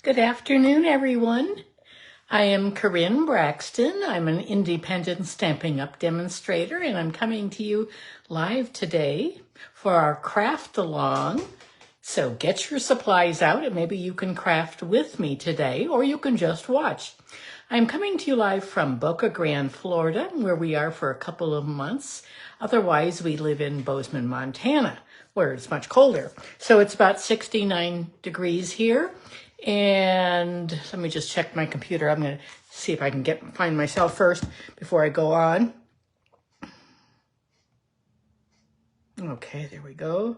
Good afternoon, everyone. I am Karin Braxton. I'm an independent Stampin' Up! Demonstrator, and I'm coming to you live today for our craft along. So get your supplies out, and maybe you can craft with me today, or you can just watch. I'm coming to you live from Boca Grande, Florida, where we are for a couple of months. Otherwise, we live in Bozeman, Montana, where it's much colder. So it's about 69 degrees here. And let me just check my computer. I'm going to see if I can find myself first before I go on. Okay, there we go.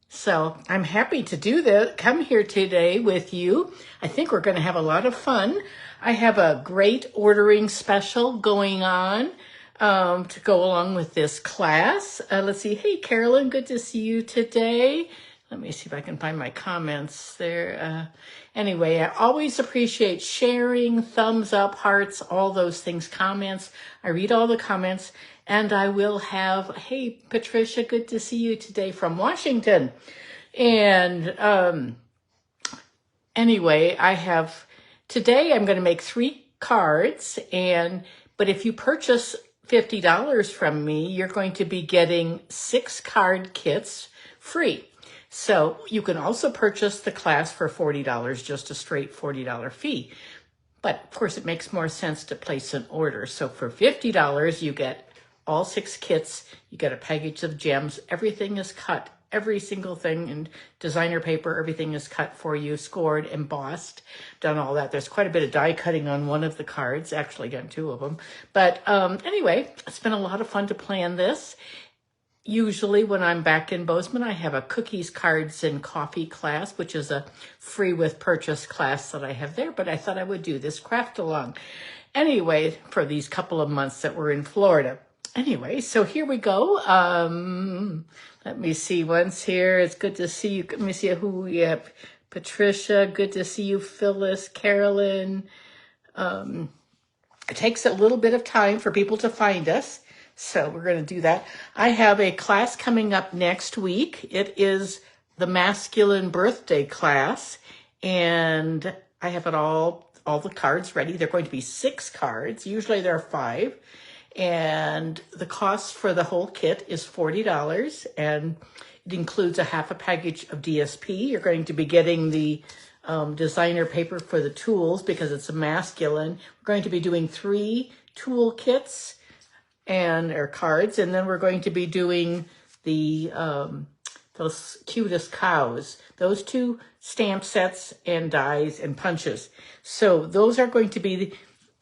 So I'm happy to do this, come here today with you. I think we're going to have a lot of fun. I have a great ordering special going on to go along with this class. Let's see. Hey, Carolyn, good to see you today. Let me see if I can find my comments there. Anyway, I always appreciate sharing, thumbs up, hearts, all those things, comments. I read all the comments, and I will have, hey, Patricia, good to see you today from Washington. And anyway, today I'm going to make 3 cards, but if you purchase $50 from me, you're going to be getting 6 card kits free. So you can also purchase the class for $40, just a straight $40 fee. But of course, it makes more sense to place an order. So for $50, you get all 6 kits. You get a package of gems. Everything is cut. Every single thing in designer paper, everything is cut for you, scored, embossed, done all that. There's quite a bit of die cutting on one of the cards, actually done 2 of them. But anyway, it's been a lot of fun to plan this. Usually when I'm back in Bozeman, I have a cookies, cards, and coffee class, which is a free with purchase class that I have there, but I thought I would do this craft along. Anyway, for these couple of months that we're in Florida. Anyway, so here we go. Let me see once here. It's good to see you. Let me see who we have. Patricia, good to see you. Phyllis, Carolyn. It takes a little bit of time for people to find us. So we're going to do that. I have a class coming up next week. It is the masculine birthday class, and I have all the cards ready. They're going to be 6 cards. Usually there are 5, and the cost for the whole kit is $40, and it includes a half a package of DSP. You're going to be getting the designer paper for the tools because it's a masculine. We're going to be doing 3 tool kits or cards, and then we're going to be doing the those cutest cows, those 2 stamp sets and dies and punches. So those are going to be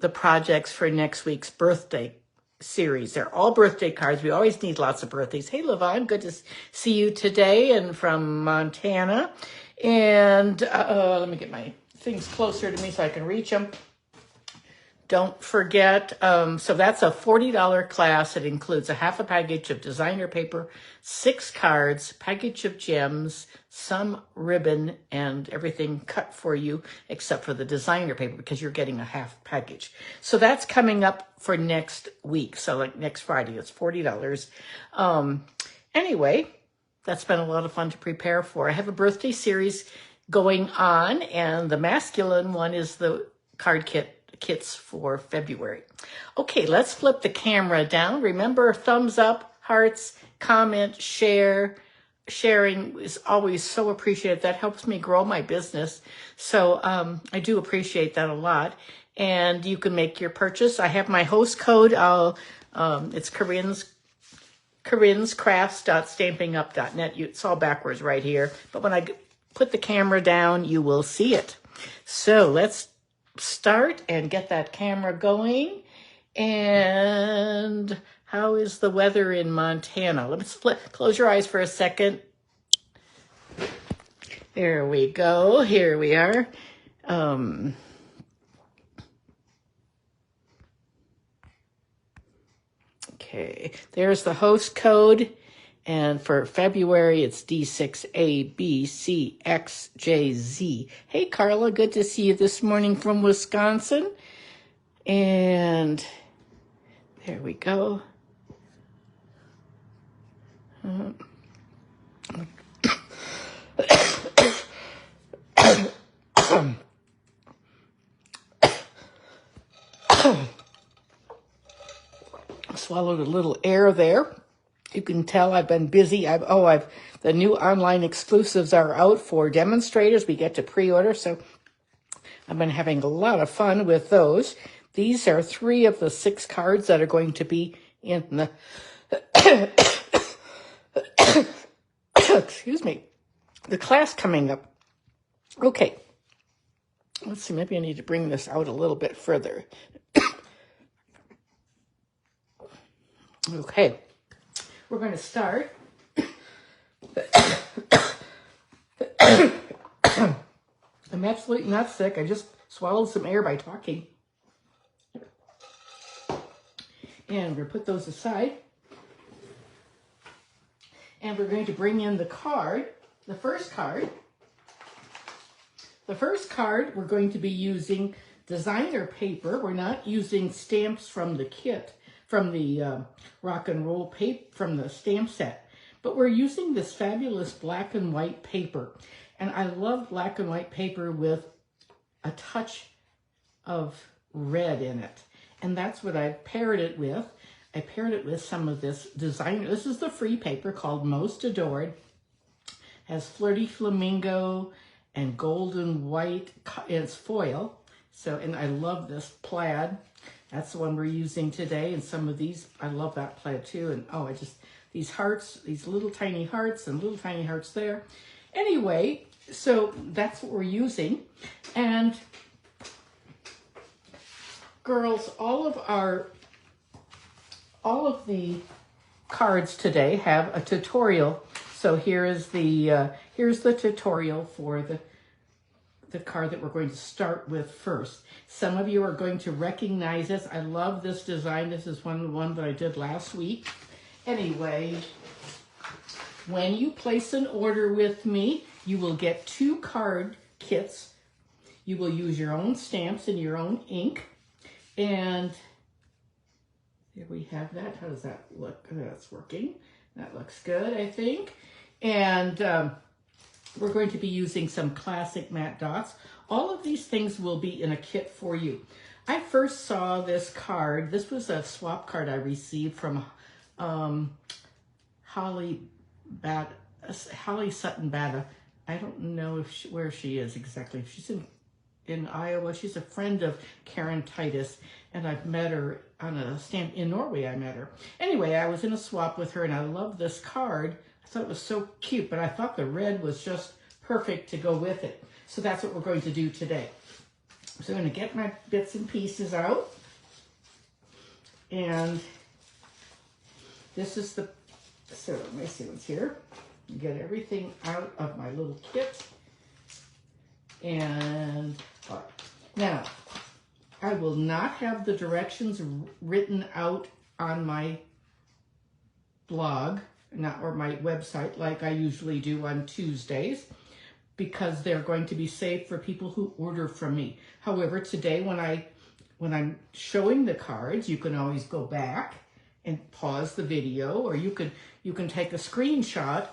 the projects for next week's birthday series. They're all birthday cards. We always need lots of birthdays. Hey, Levon, good to see you today, and from Montana. And let me get my things closer to me so I can reach them. Don't forget, so that's a $40 class. It includes a half a package of designer paper, 6 cards, package of gems, some ribbon, and everything cut for you except for the designer paper because you're getting a half package. So that's coming up for next week. So like next Friday, it's $40. Anyway, that's been a lot of fun to prepare for. I have a birthday series going on, and the masculine one is the card kits for February. Okay, let's flip the camera down. Remember, thumbs up, hearts, comment, share. Sharing is always so appreciated. That helps me grow my business. So I do appreciate that a lot. And you can make your purchase. I have my host code. It's karinscrafts.stampingup.net. It's all backwards right here. But when I put the camera down, you will see it. So let's start and get that camera going. And how is the weather in Montana? Let's close your eyes for a second. There we go. Here we are. Okay, there's the host code. And for February, it's D6ABCXJZ. Hey, Carla, good to see you this morning from Wisconsin. And there we go. swallowed a little air there. You can tell I've been busy. The new online exclusives are out for demonstrators. We get to pre-order, so I've been having a lot of fun with those. These are 3 of the 6 cards that are going to be in the excuse me, the class coming up. Okay, let's see, maybe I need to bring this out a little bit further. Okay, we're going to start. I'm absolutely not sick. I just swallowed some air by talking. And we're going to put those aside. And we're going to bring in the card, the first card. The first card, we're going to be using designer paper. We're not using stamps from the kit, from the rock and roll paper, from the stamp set. But we're using this fabulous black and white paper. And I love black and white paper with a touch of red in it. And that's what I paired it with. I paired it with some of this designer. This is the free paper called Most Adored. Has flirty flamingo and golden white. It's foil. So, and I love this plaid. That's the one we're using today. And some of these, I love that plaid too. And oh, these hearts, these little tiny hearts and little tiny hearts there. Anyway, so that's what we're using. And girls, all of the cards today have a tutorial. So here's the tutorial for the card that we're going to start with first. Some of you are going to recognize this. I love this design. This is one that I did last week. Anyway, when you place an order with me, you will get 2 card kits. You will use your own stamps and your own ink. And here we have that. How does that look? That's working. That looks good, I think. And we're going to be using some classic matte dots. All of these things will be in a kit for you. I first saw this card. This was a swap card I received from Holly Sutton Batta. I don't know where she is exactly. She's in Iowa. She's a friend of Karin Titus, and I've met her on a stamp in Norway. I met her. Anyway, I was in a swap with her, and I love this card. I thought it was so cute, but I thought the red was just perfect to go with it. So that's what we're going to do today. So I'm going to get my bits and pieces out. And this is the, so let me see what's here. Get everything out of my little kit. And now, I will not have the directions written out on my blog, or my website like I usually do on Tuesdays, because they're going to be saved for people who order from me. However, today when I'm showing the cards, you can always go back and pause the video, or you can take a screenshot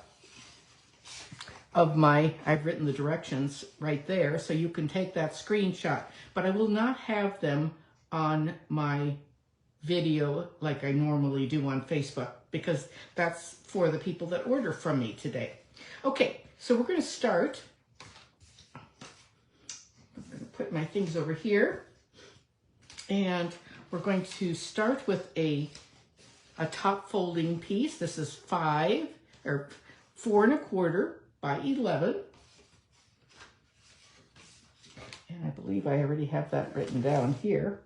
of I've written the directions right there, so you can take that screenshot. But I will not have them on my video like I normally do on Facebook, because that's for the people that order from me today. Okay, so we're going to start. I'm going to put my things over here, and we're going to start with a top folding piece. This is 4 1/4 by 11. And I believe I already have that written down here.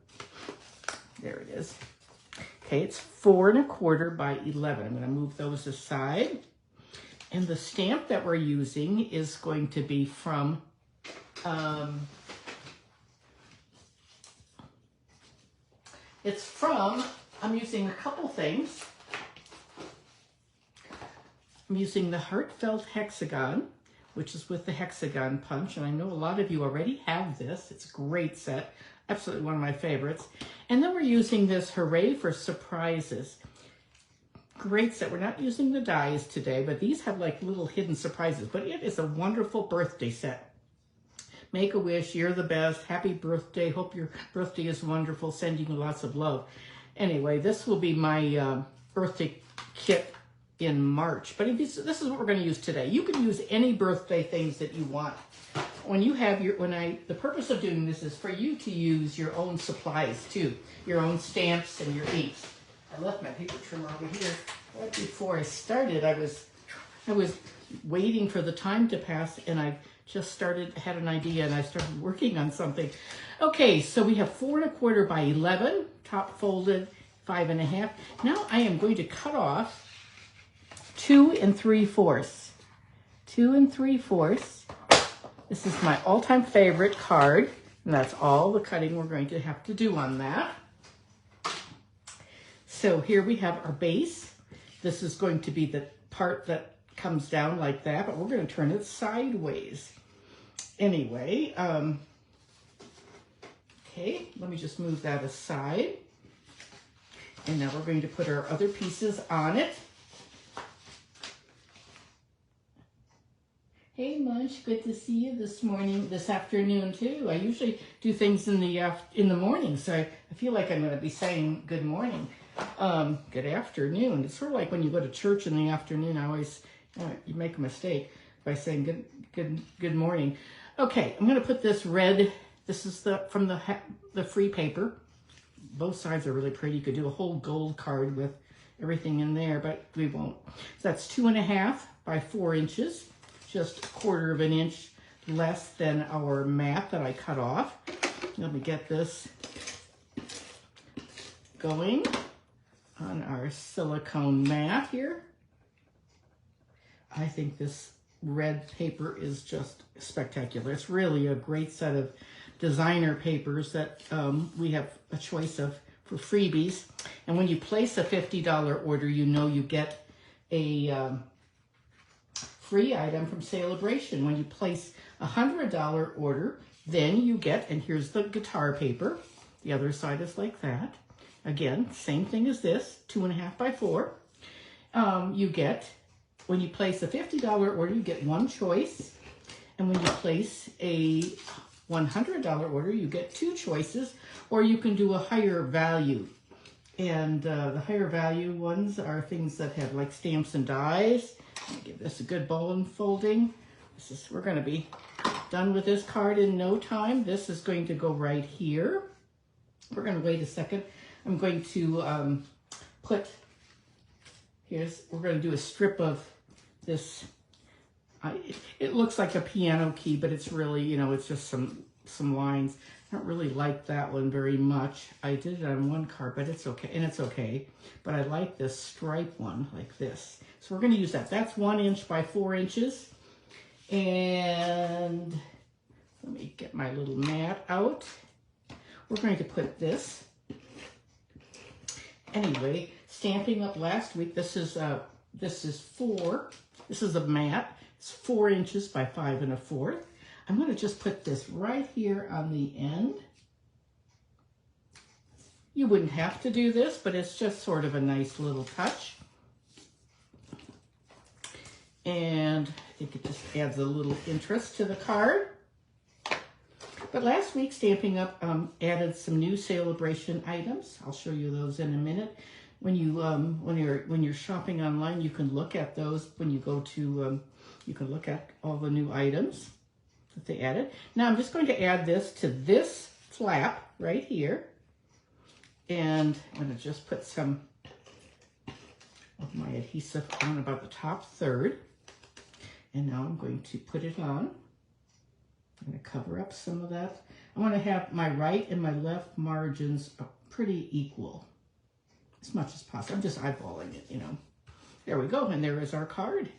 There it is. Okay, it's 4 1/4 by 11. I'm going to move those aside. And the stamp that we're using is going to be from, I'm using a couple things. I'm using the Heartfelt Hexagon, which is with the hexagon punch. And I know a lot of you already have this. It's a great set. Absolutely one of my favorites. And then we're using this Hooray for Surprises. Great set. We're not using the dies today, but these have like little hidden surprises. But it is a wonderful birthday set. Make a wish. You're the best. Happy birthday. Hope your birthday is wonderful. Sending you lots of love. Anyway, this will be my birthday kit in March, but this is what we're going to use today. You can use any birthday things that you want. When you have the purpose of doing this is for you to use your own supplies too, your own stamps and your inks. I left my paper trimmer over here. Right before I started, I was waiting for the time to pass, and I just had an idea, and I started working on something. Okay, so we have 4 1/4 by 11, top folded, 5 1/2. Now I am going to cut off 2 3/4. 2 3/4. This is my all-time favorite card, and that's all the cutting we're going to have to do on that. So here we have our base. This is going to be the part that comes down like that, but we're going to turn it sideways. Anyway, okay, let me just move that aside. And now we're going to put our other pieces on it. Hey Munch, good to see you this afternoon too. I usually do things in the morning, so I feel like I'm going to be saying good morning. Good afternoon. It's sort of like when you go to church in the afternoon, I always, you make a mistake by saying good morning. Okay, I'm going to put this red, this is from the free paper. Both sides are really pretty. You could do a whole gold card with everything in there, but we won't. So that's 2 1/2 by 4 inches. Just 1/4 of an inch less than our mat that I cut off. Let me get this going on our silicone mat here. I think this red paper is just spectacular. It's really a great set of designer papers that we have a choice of for freebies. And when you place a $50 order, you know you get a free item from Sale-a-ration. When you place a $100 order, then you get, and here's the guitar paper. The other side is like that. Again, same thing as this, 2 1/2 by 4. You get, when you place a $50 order, you get 1 choice. And when you place a $100 order, you get 2 choices, or you can do a higher value. And the higher value ones are things that have like stamps and dies. I'll give this a good bowl and folding. We're going to be done with this card in no time. This is going to go right here. We're going to wait a second. I'm going to we're going to do a strip of this. It looks like a piano key, but it's really, it's just some lines. I don't really like that one very much. I did it on one card, but it's okay, and it's okay. But I like this stripe one, like this. So we're going to use that. That's 1 inch by 4 inches. And let me get my little mat out. We're going to put this. Anyway, Stampin' Up! Last week, this is a mat. It's 4 inches by 5 1/4. I'm going to just put this right here on the end. You wouldn't have to do this, but it's just sort of a nice little touch. And I think it just adds a little interest to the card. But last week, Stampin' Up! Added some new Sale-a-ration items. I'll show you those in a minute. When you're shopping online, you can look at those. When you go to, you can look at all the new items that they added. Now I'm just going to add this to this flap right here. And I'm going to just put some of my adhesive on about the top third. And now I'm going to put it on. I'm going to cover up some of that. I want to have my right and my left margins pretty equal, as much as possible. I'm just eyeballing it, There we go, and there is our card.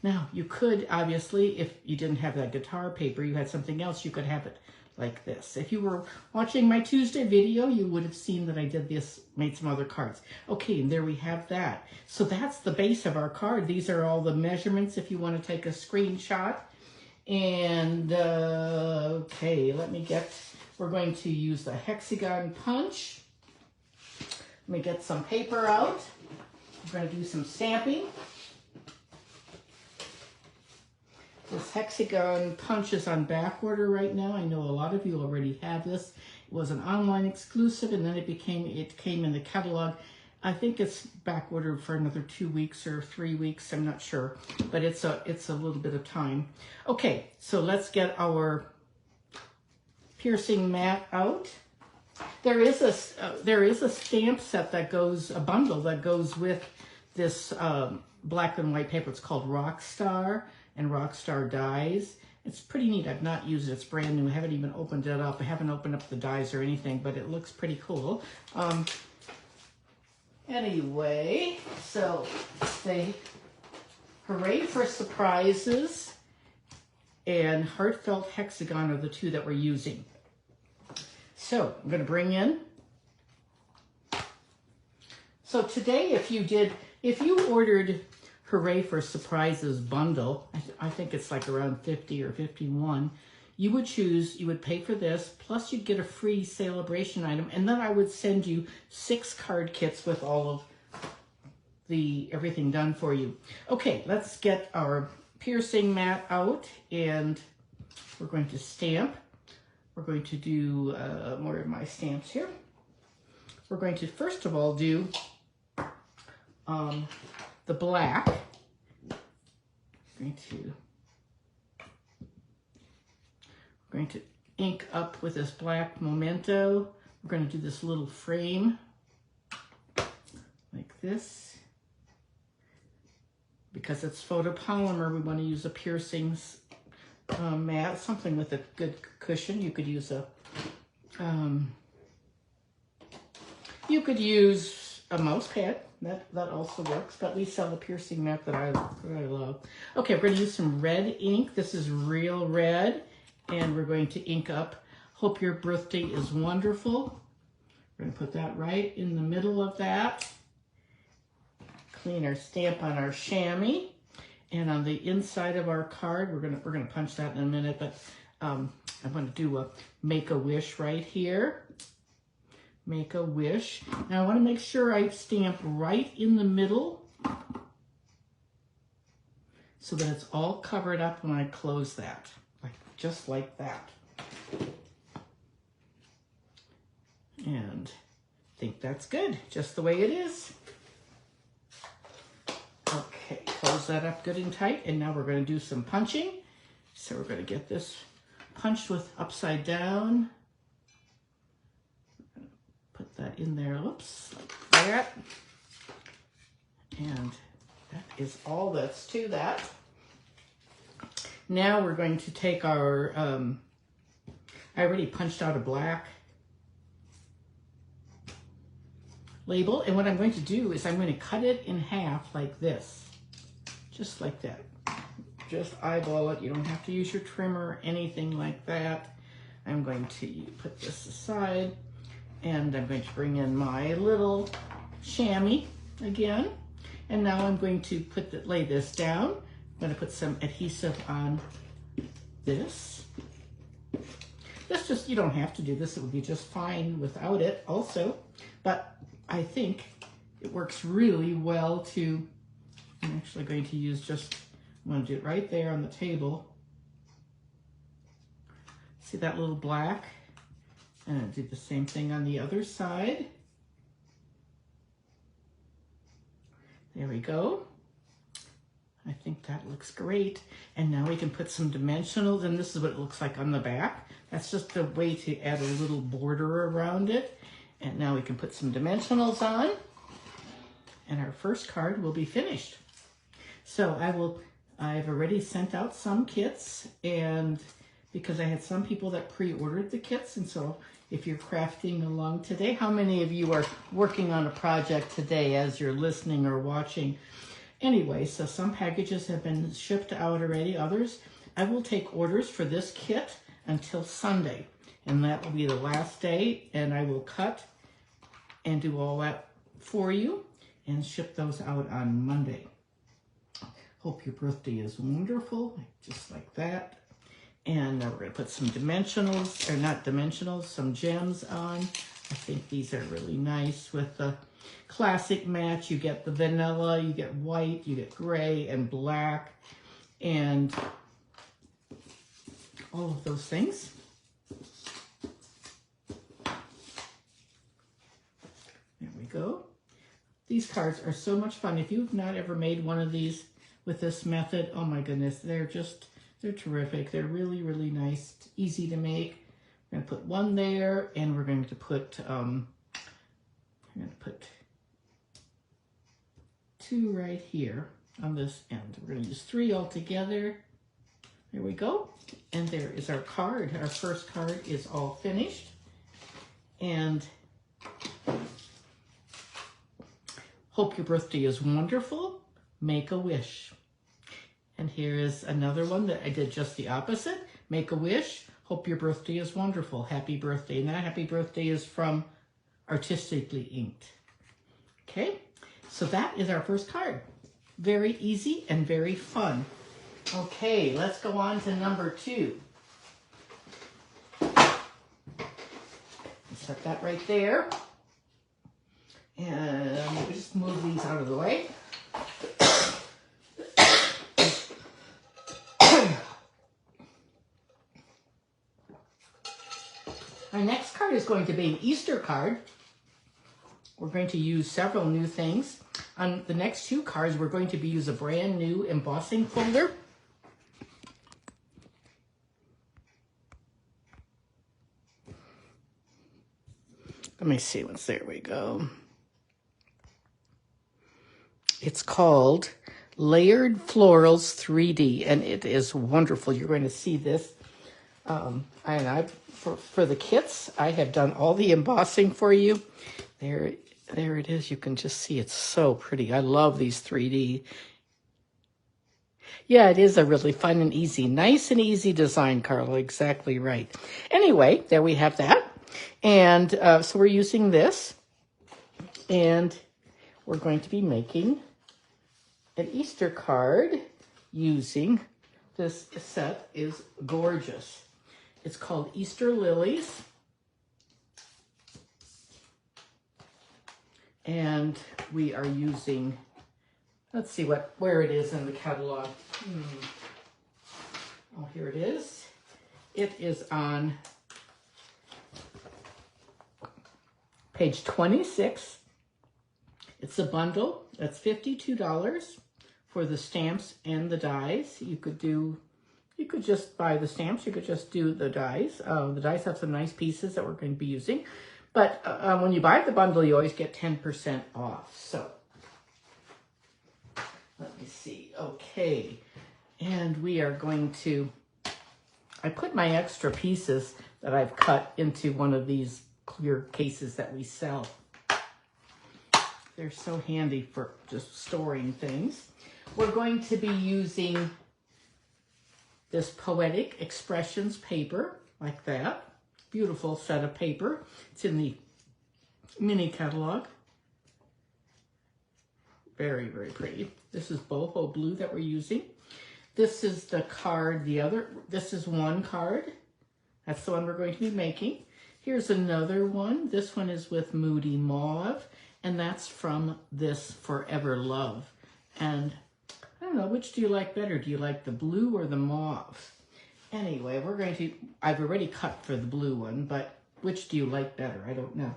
Now, you could, obviously, if you didn't have that guitar paper, you had something else, you could have it like this. If you were watching my Tuesday video, you would have seen that I did this, made some other cards. Okay, and there we have that. So that's the base of our card. These are all the measurements if you want to take a screenshot. And, okay, we're going to use the hexagon punch. Let me get some paper out. We're going to do some stamping. This hexagon punch is on back order right now. I know a lot of you already have this. It was an online exclusive, and then it came in the catalog. I think it's back ordered for another 2 weeks or 3 weeks. I'm not sure, but it's a little bit of time. Okay, so let's get our piercing mat out. There is a stamp set that goes, a bundle that goes with this black and white paper. It's called Rockstar and Rockstar Dies. It's pretty neat. I've not used it. It's brand new. I haven't even opened it up. I haven't opened up the dies or anything, but it looks pretty cool. Anyway, so they Hooray for Surprises and Heartfelt Hexagon are the two that we're using. So I'm going to bring in. So today, if you ordered Hooray for Surprises bundle, I think it's like around 50 or 51, you would pay for this, plus you'd get a free Sale-a-ration item, and then I would send you 6 card kits with all of everything done for you. Okay, let's get our piercing mat out, and we're going to stamp. We're going to do more of my stamps here. We're going to first of all do the black. We're going to ink up with this black memento. We're going to do this little frame like this. Because it's photopolymer, we want to use a piercing mat, something with a good cushion. You could use a mouse pad. That also works, but we sell a piercing mat that I love. Okay, we're going to use some red ink. This is real red, and we're going to ink up Hope Your Birthday is Wonderful. We're going to put that right in the middle of that. Clean our stamp on our chamois, and on the inside of our card, we're gonna punch that in a minute, but I'm going to do a Make-A-Wish right here. Make a wish. Now I want to make sure I stamp right in the middle so that it's all covered up when I close that, just like that. And I think that's good, just the way it is. Okay, close that up good and tight, and now we're going to do some punching. So we're going to get this punched with upside down. Put that in there, oops, like that. And that is all that's to that. Now we're going to take our, I already punched out a black label, and what I'm going to do is I'm going to cut it in half like this, just like that. Just eyeball it. You don't have to use your trimmer or anything like that. I'm going to put this aside, and I'm going to bring in my little chamois again, and now I'm going to lay this down. I'm going to put some adhesive on this. This just, you don't have to do this. It would be just fine without it also, but I think it works really well to, I'm actually going to use just, I'm going to do it right there on the table. See that little black? And I'll do the same thing on the other side. There we go. I think that looks great. And now we can put some dimensionals, and this is what it looks like on the back. That's just a way to add a little border around it. And now we can put some dimensionals on, and our first card will be finished. So I've already sent out some kits, and because I had some people that pre-ordered the kits, and so if you're crafting along today, how many of you are working on a project today as you're listening or watching? Anyway, so some packages have been shipped out already. Others, I will take orders for this kit until Sunday, and that will be the last day, and I will cut and do all that for you and ship those out on Monday. Hope your birthday is wonderful, just like that. And now we're going to put some dimensionals, or not dimensionals, some gems on. I think these are really nice with the classic match. You get the vanilla, you get white, you get gray and black, and all of those things. go. These cards are so much fun. If you've not ever made one of these with this method, oh my goodness, they're terrific. They're really, really nice, easy to make. We're going to put one there, and we're going to put, two right here on this end. We're going to use 3 all together. There we go. And there is our card. Our first card is all finished. And hope your birthday is wonderful. Make a wish. And here is another one that I did just the opposite. Make a wish. Hope your birthday is wonderful. Happy birthday. And that happy birthday is from Artistically Inked. Okay, so that is our first card. Very easy and very fun. Okay, let's go on to number 2. Set that right there. And we'll just move these out of the way. Our next card is going to be an Easter card. We're going to use several new things. On the next 2 cards, we're going to use a brand new embossing folder. Let me see what's there. We go. It's called Layered Florals 3D, and it is wonderful. You're going to see this. For the kits, I have done all the embossing for you. There it is. You can just see it's so pretty. I love these 3D. Yeah, it is a really fun and easy, nice and easy design, Carla. Exactly right. Anyway, there we have that. And so we're using this. And we're going to be making an Easter card using this set. Is gorgeous. It's called Easter Lilies. And we are using, let's see where it is in the catalog. Oh, here it is. It is on page 26. It's a bundle. That's $52 for the stamps and the dies. You could just buy the stamps. You could just do the dies. The dies have some nice pieces that we're going to be using. But when you buy the bundle, you always get 10% off. So let me see. Okay. And we are going to, I put my extra pieces that I've cut into one of these clear cases that we sell. They're so handy for just storing things. We're going to be using this Poetic Expressions paper, like that. Beautiful set of paper. It's in the mini catalog. Very, very pretty. This is boho blue that we're using. This is the card, this is one card. That's the one we're going to be making. Here's another one. This one is with Moody Mauve, and that's from this Forever Love. And I don't know, which do you like better? Do you like the blue or the mauve? Anyway, I've already cut for the blue one, but which do you like better? I don't know.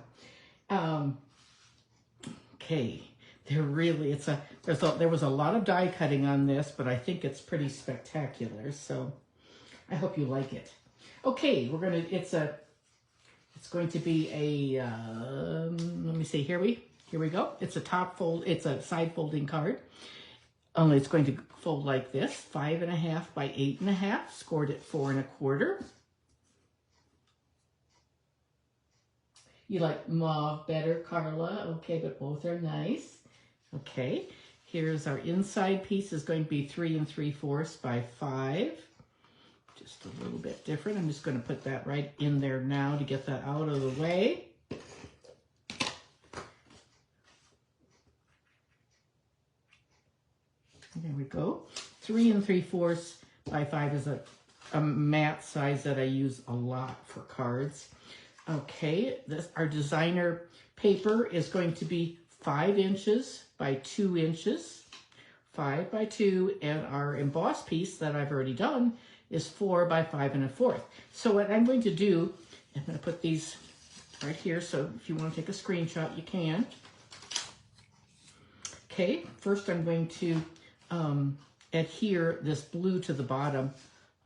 Okay, there was a lot of die cutting on this, but I think it's pretty spectacular, so I hope you like it. Okay, it's going to be a, let me see, here we go. It's a side folding card. Only it's going to fold like this, 5.5 by 8.5, scored at 4 1/4. You like mauve better, Carla? Okay, but both are nice. Okay, here's our inside piece is going to be 3 3/4 by 5. Just a little bit different. I'm just going to put that right in there now to get that out of the way. There we go. 3 3/4 by 5 is a matte size that I use a lot for cards. Okay, our designer paper is going to be 5 inches by 2 inches, 5 by 2, and our emboss piece that I've already done is 4 by 5 1/4. So what I'm going to do, I'm going to put these right here, so if you want to take a screenshot, you can. Okay, first I'm going to adhere this blue to the bottom.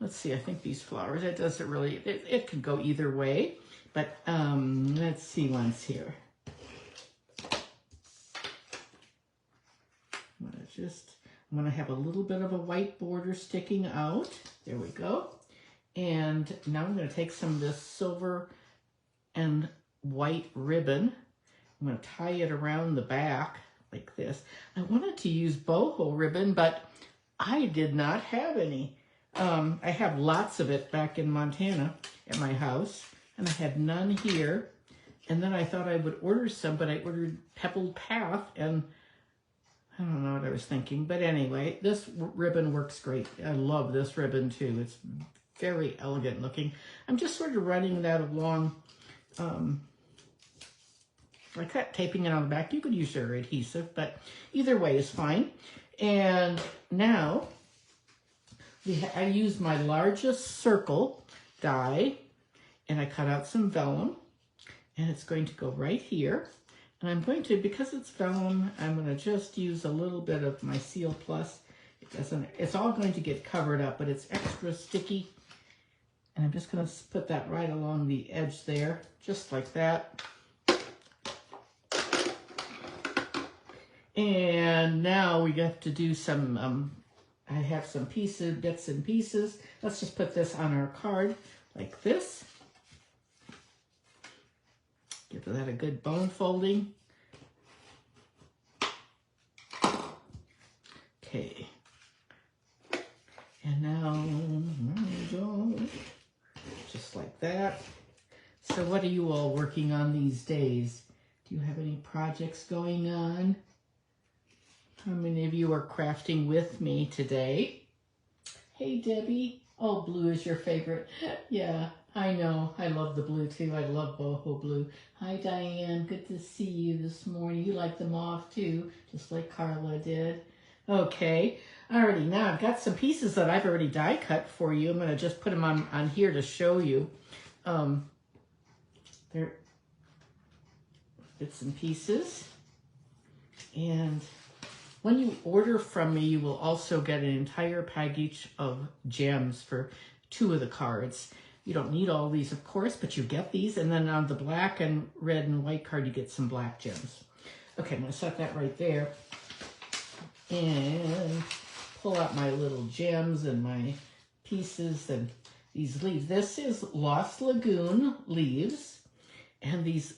Let's see, I think these flowers, it doesn't really, it could go either way, but let's see once here. I'm gonna have a little bit of a white border sticking out. There we go. And now I'm gonna take some of this silver and white ribbon. I'm gonna tie it around the back like this. I wanted to use boho ribbon, but I did not have any. I have lots of it back in Montana at my house, and I had none here. And then I thought I would order some, but I ordered Pebbled Path, and I don't know what I was thinking. But anyway, this ribbon works great. I love this ribbon too. It's very elegant looking. I'm just sort of running that along, like taping it on the back. You could use your adhesive, but either way is fine. And now I used my largest circle die, and I cut out some vellum, and it's going to go right here. And I'm going to, because it's vellum, I'm going to just use a little bit of my Seal Plus. It's all going to get covered up, but it's extra sticky. And I'm just going to put that right along the edge there, just like that. And now we have to do some, I have some bits and pieces. Let's just put this on our card like this. Give that a good bone folding. Okay. And now, there we go. Just like that. So what are you all working on these days? Do you have any projects going on? How many of you are crafting with me today? Hey, Debbie. Oh, blue is your favorite. Yeah, I know. I love the blue, too. I love boho blue. Hi, Diane. Good to see you this morning. You like the mauve, too, just like Carla did. Okay. Alrighty, now I've got some pieces that I've already die cut for you. I'm going to just put them on here to show you. They're bits and pieces. And when you order from me, you will also get an entire package of gems for 2 of the cards. You don't need all these, of course, but you get these. And then on the black and red and white card, you get some black gems. Okay, I'm going to set that right there. And pull out my little gems and my pieces and these leaves. This is Lost Lagoon leaves. And these,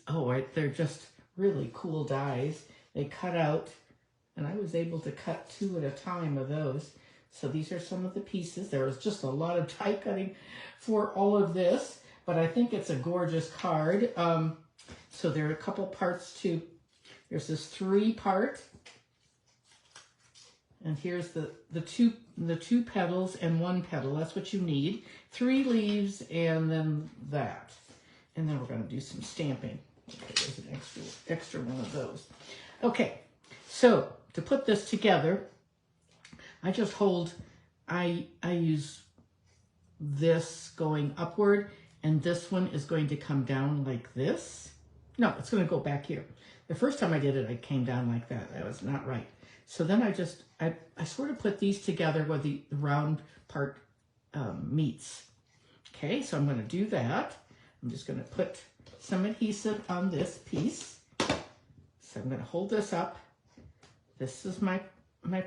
they're just really cool dies. They cut out. And I was able to cut 2 at a time of those. So these are some of the pieces. There was just a lot of die cutting for all of this, but I think it's a gorgeous card. So there are a couple parts to, there's this 3-part, and here's the two petals and 1 petal. That's what you need. 3 leaves and then that. And then we're going to do some stamping. Okay, there's an extra one of those. Okay, so to put this together, I use this going upward, and this one is going to come down like this. No, it's going to go back here. The first time I did it, I came down like that. That was not right. So then I sort of put these together where the round part meets. Okay, so I'm going to do that. I'm just going to put some adhesive on this piece. So I'm going to hold this up. This is my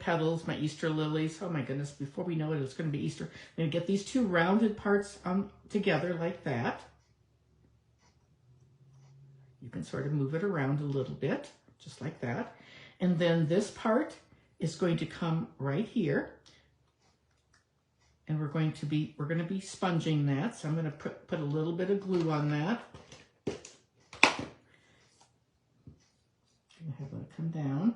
petals, my Easter lilies. Oh my goodness, before we know it, it's going to be Easter. I'm going to get these 2 rounded parts together like that. You can sort of move it around a little bit, just like that. And then this part is going to come right here. And we're going to be sponging that. So I'm going to put a little bit of glue on that. I'm going to have it come down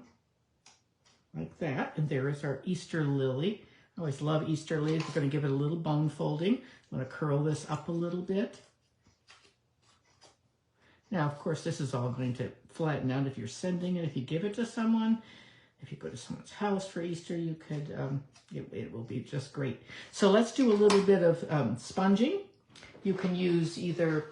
like that. And there is our Easter lily. I always love Easter lilies. We're going to give it a little bone folding. I'm going to curl this up a little bit. Now, of course, this is all going to flatten out if you're sending it, if you give it to someone. If you go to someone's house for Easter, you could, it will be just great. So let's do a little bit of sponging. You can use either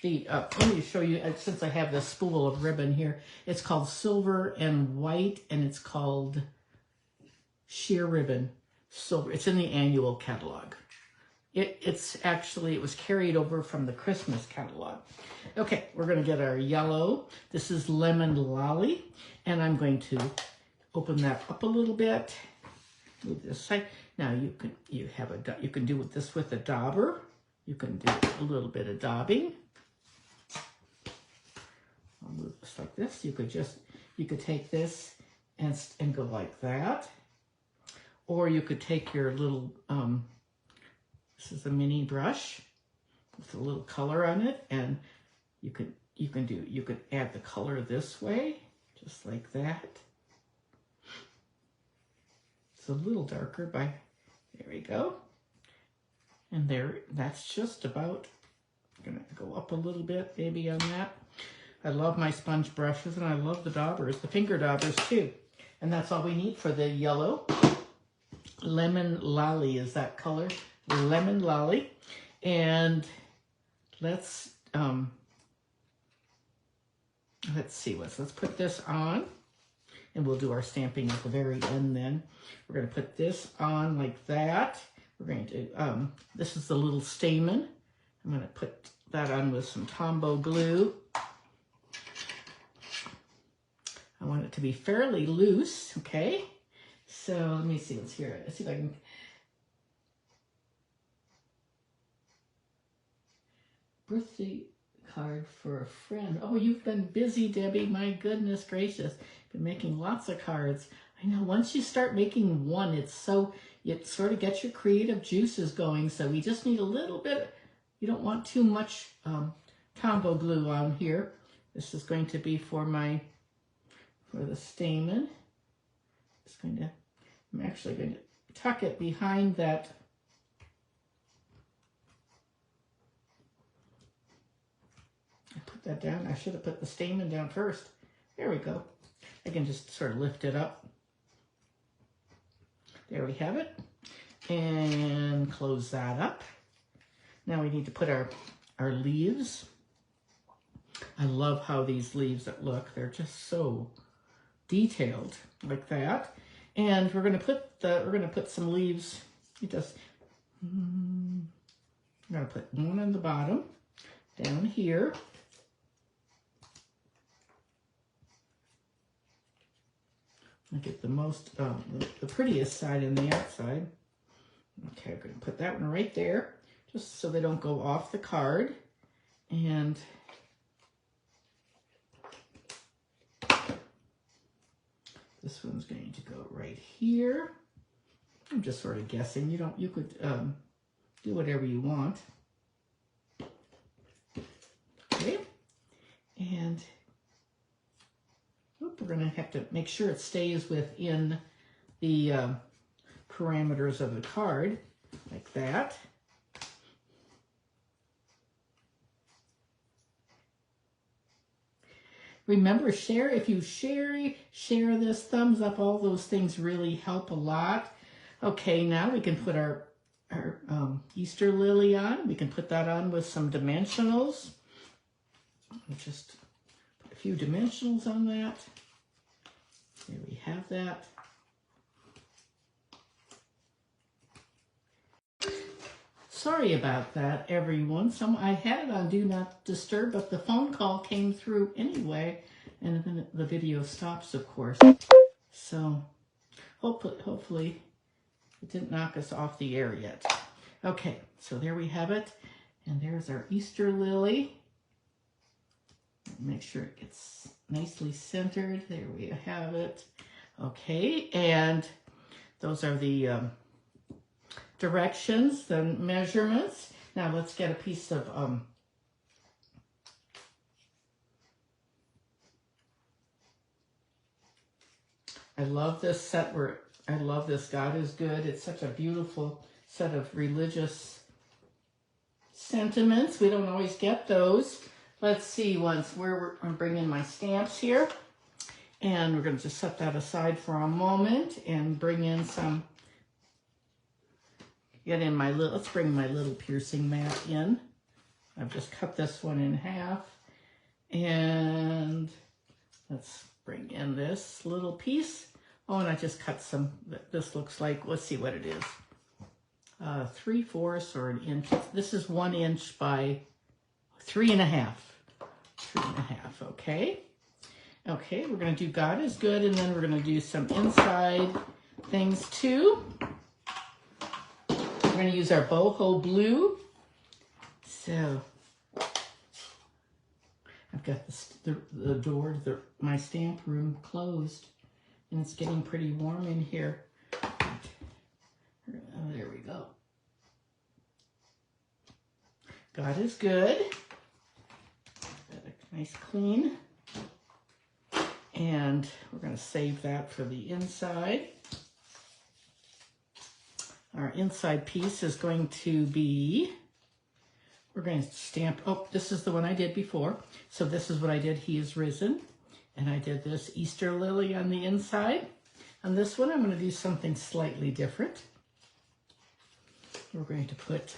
let me show you, since I have this spool of ribbon here, it's called Silver and White, and it's called Sheer Ribbon Silver. It's in the annual catalog. It was carried over from the Christmas catalog. Okay, we're going to get our yellow. This is Lemon Lolly, and I'm going to open that up a little bit. Move this side. Now you can do this with a dauber. You can do a little bit of daubing. I'll move this like this. You could take this and go like that, or you could take your little this is a mini brush with a little color on it, and you could add the color this way, just like that. It's a little darker there we go. And that's just about, I'm gonna go up a little bit maybe on that. I love my sponge brushes, and I love the daubers, the finger daubers too. And that's all we need for the yellow. Lemon Lolly is that color, Lemon Lolly. And let's see, let's put this on, and we'll do our stamping at the very end then. We're going to put this on like that. We're going to, this is the little stamen. I'm going to put that on with some Tombow glue. I want it to be fairly loose, okay? So let me see what's here. Let's see if I can. Birthday card for a friend. Oh, you've been busy, Debbie. My goodness gracious. Been making lots of cards. I know once you start making one, it sort of gets your creative juices going. So we just need a little bit. You don't want too much Tombow glue on here. This is going to be for the stamen. I'm actually going to tuck it behind that. I put that down. I should have put the stamen down first. There we go. I can just sort of lift it up. There we have it. And close that up. Now we need to put our leaves. I love how these leaves look. They're just so detailed like that. And we're going to put some leaves. I'm going to put one on the bottom down here. I get the most, the prettiest side on the outside. Okay, I'm going to put that one right there, just so they don't go off the card. And this one's going to go right here. I'm just sort of guessing. You could do whatever you want. Okay, and we're going to have to make sure it stays within the parameters of the card, like that. Remember, if you share this, thumbs up, all those things really help a lot. Okay, now we can put our Easter lily on. We can put that on with some dimensionals. Just put a few dimensionals on that. There we have that. Sorry about that, everyone. I had it on Do Not Disturb, but the phone call came through anyway, and then the video stops, of course. So hopefully it didn't knock us off the air yet. Okay, so there we have it, and there's our Easter lily. Make sure it gets nicely centered. There we have it. Okay, and those are the directions, the measurements. Now let's get a piece of I love this set I love this God is Good. It's such a beautiful set of religious sentiments. We don't always get those. Let's see I'm bringing my stamps here, and we're going to just set that aside for a moment and bring in some. Let's bring my little piercing mat in. I've just cut this one in half. And let's bring in this little piece. Oh, and I just cut some, this looks like, let's see what it is. 3/4 or an inch. This is 1 inch by 3.5. 3.5, okay. Okay, we're gonna do God is Good, and then we're gonna do some inside things too. We're gonna use our boho blue. So, I've got the door to my stamp room closed, and it's getting pretty warm in here. Oh, there we go. God is Good. Got a nice clean. And we're going to save that for the inside. Our inside piece is going to be, we're going to stamp, oh, this is the one I did before. So this is what I did, He is Risen. And I did this Easter lily on the inside. On this one, I'm going to do something slightly different. We're going to put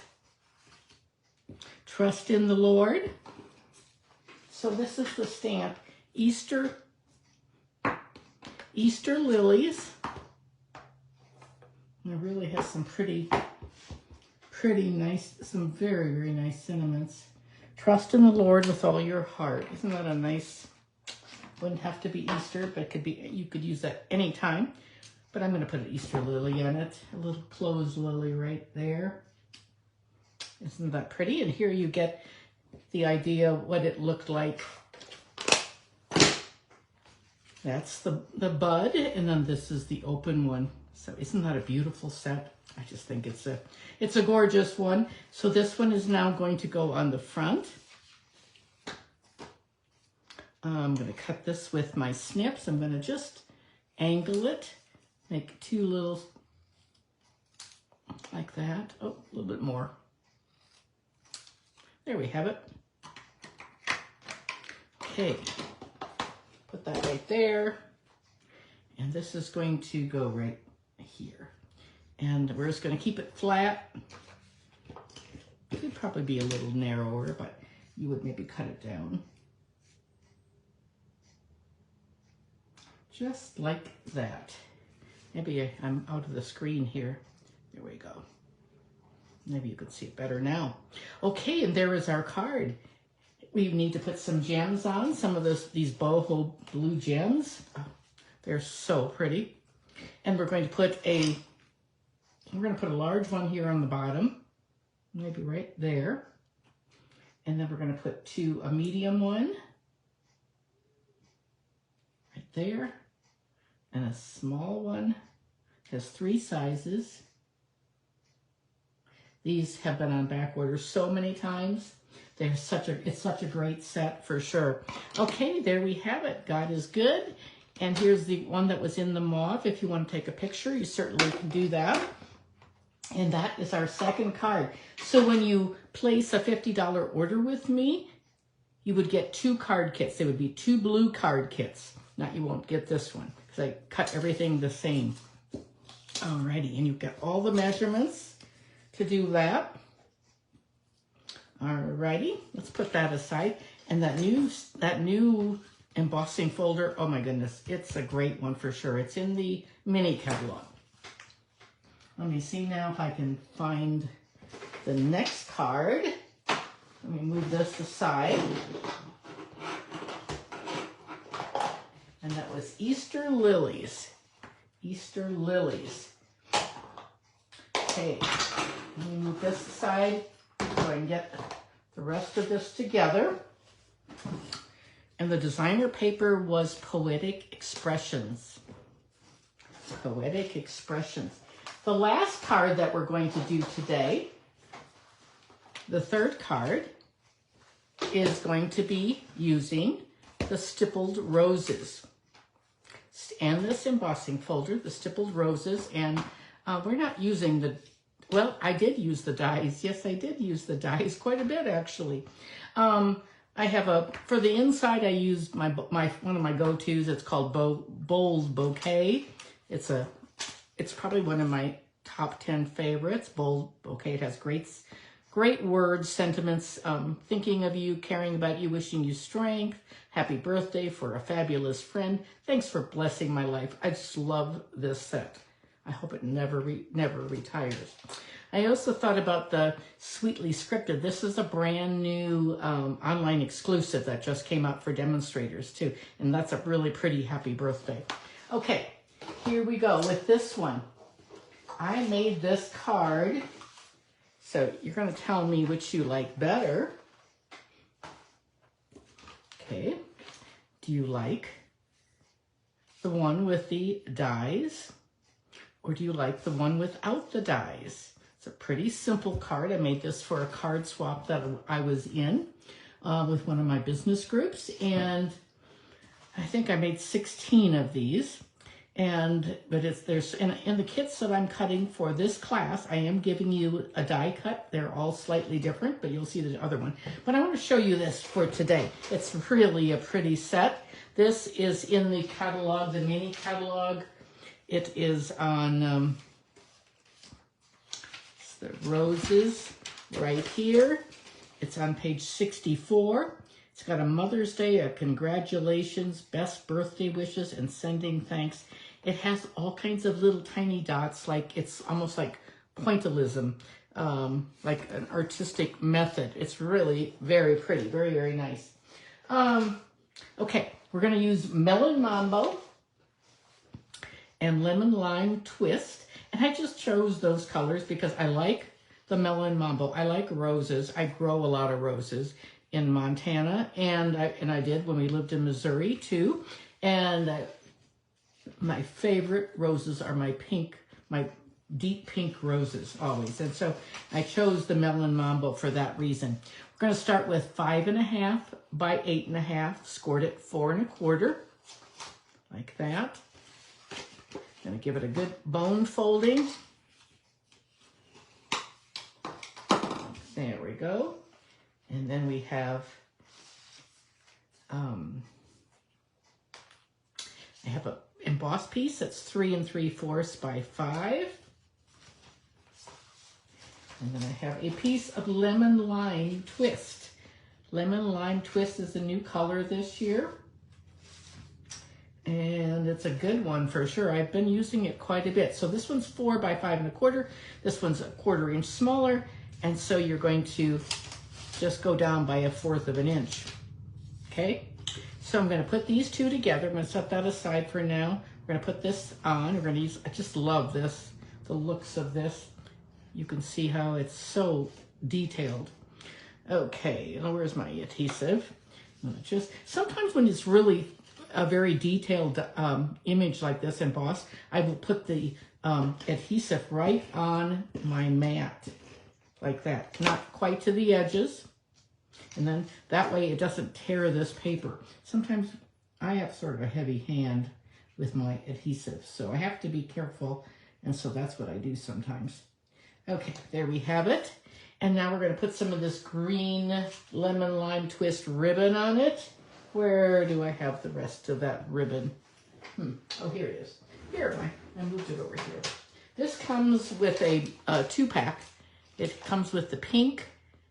Trust in the Lord. So this is the stamp, Easter Lilies. And it really has some pretty nice, some very, very nice sentiments. Trust in the Lord with all your heart. Isn't that a nice, wouldn't have to be Easter, but it could be, you could use that anytime. But I'm going to put an Easter lily on it, a little closed lily right there. Isn't that pretty? And here you get the idea of what it looked like. That's the bud, and then this is the open one. So isn't that a beautiful set? I just think it's a gorgeous one. So this one is now going to go on the front. I'm going to cut this with my snips. I'm going to just angle it, make two little, like that. Oh, a little bit more. There we have it. Okay, put that right there. And this is going to go right here. And we're just going to keep it flat. It could probably be a little narrower, but you would maybe cut it down. Just like that. Maybe I'm out of the screen here. There we go. Maybe you can see it better now. Okay, and there is our card. We need to put some gems on, some of these boho blue gems. Oh, they're so pretty. And we're going to put a large one here on the bottom, maybe right there. And then we're going to put a medium one right there, and a small one. It has 3 sizes. These have been on back order so many times. It's such a great set for sure. Okay, there we have it. God is Good. And here's the one that was in the mauve. If you want to take a picture, you certainly can do that. And that is our second card. So when you place a $50 order with me, you would get 2 card kits. They would be 2 blue card kits. Now you won't get this one because I cut everything the same. Alrighty, and you've got all the measurements to do that. Alrighty, let's put that aside. And that new embossing folder, oh my goodness, it's a great one for sure. It's in the mini catalog. Let me see now if I can find the next card. Let me move this aside. And that was Easter Lilies. Easter Lilies. Okay, let me move this aside so I can get the rest of this together. And the designer paper was Poetic Expressions. Poetic Expressions. The last card that we're going to do today, the third card, is going to be using the Stippled Roses. And this embossing folder, the Stippled Roses, and we're not using the, well, I did use the dies. Yes, I did use the dies quite a bit, actually. I have for the inside, I used one of my go-tos. It's called Bold Bouquet. It's probably one of my top 10 favorites. Bold Bouquet. It has great great words, sentiments, thinking of you, caring about you, wishing you strength. Happy birthday for a fabulous friend. Thanks for blessing my life. I just love this set. I hope it never retires. I also thought about the Sweetly Scripted. This is a brand new online exclusive that just came out for demonstrators too. And that's a really pretty happy birthday. Okay, here we go with this one. I made this card. So you're going to tell me which you like better. Okay. Do you like the one with the dies? Or do you like the one without the dies? It's a pretty simple card. I made this for a card swap that I was in with one of my business groups. And I think I made 16 of these. But there's in the kits that I'm cutting for this class, I am giving you a die cut. They're all slightly different, but you'll see the other one. But I want to show you this for today. It's really a pretty set. This is in the catalog, the mini catalog. It is on the roses right here. It's on page 64. It's got a Mother's Day, a congratulations, best birthday wishes, and sending thanks. It has all kinds of little tiny dots, like it's almost like pointillism, like an artistic method. It's really very pretty, very, very nice. Okay, we're going to use Melon Mambo and Lemon Lime Twist. And I just chose those colors because I like the Melon Mambo. I like roses. I grow a lot of roses in Montana, and I did when we lived in Missouri too. And my favorite roses are my deep pink roses always. And so I chose the Melon Mambo for that reason. We're going to start with 5.5 by 8.5, scored at 4 1/4, like that. Going to give it a good bone folding. There we go. And then we have, I have an embossed piece that's 3 3/4 by 5. And then I have a piece of Lemon Lime Twist. Lemon Lime Twist is a new color this year. And it's a good one for sure. I've been using it quite a bit. So this one's 4 by 5 1/4. This one's a 1/4 inch smaller. And so you're going to just go down by 1/4 of an inch. Okay, so I'm going to put these two together. I'm going to set that aside for now. We're going to put this on. We're going to use, I just love this, the looks of this. You can see how it's so detailed. Okay, now where's my adhesive? Sometimes when it's really a very detailed image like this embossed, I will put the adhesive right on my mat. Like that, not quite to the edges. And then that way it doesn't tear this paper. Sometimes I have sort of a heavy hand with my adhesive, so I have to be careful. And so that's what I do sometimes. Okay, there we have it. And now we're going to put some of this green Lemon Lime Twist ribbon on it. Where do I have the rest of that ribbon? Oh, here it is. Here, I moved it over here. This comes with a 2-pack. It comes with the pink,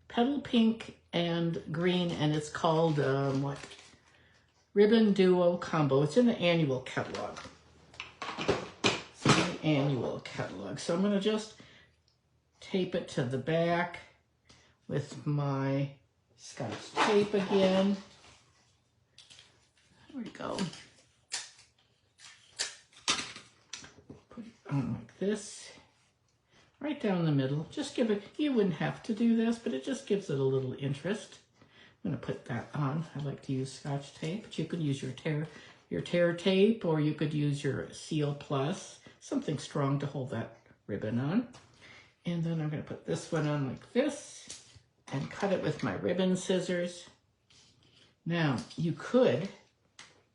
petal pink, and green, and it's called, Ribbon Duo Combo. It's in the annual catalog. It's in the annual catalog. So I'm going to just tape it to the back with my Scotch tape again. There we go. Put it on like this. Right down the middle. Just give it, you wouldn't have to do this, but it just gives it a little interest. I'm going to put that on. I like to use Scotch tape, but you could use your tear tape, or you could use your Seal Plus, something strong to hold that ribbon on. And then I'm going to put this one on like this and cut it with my ribbon scissors. Now, you could,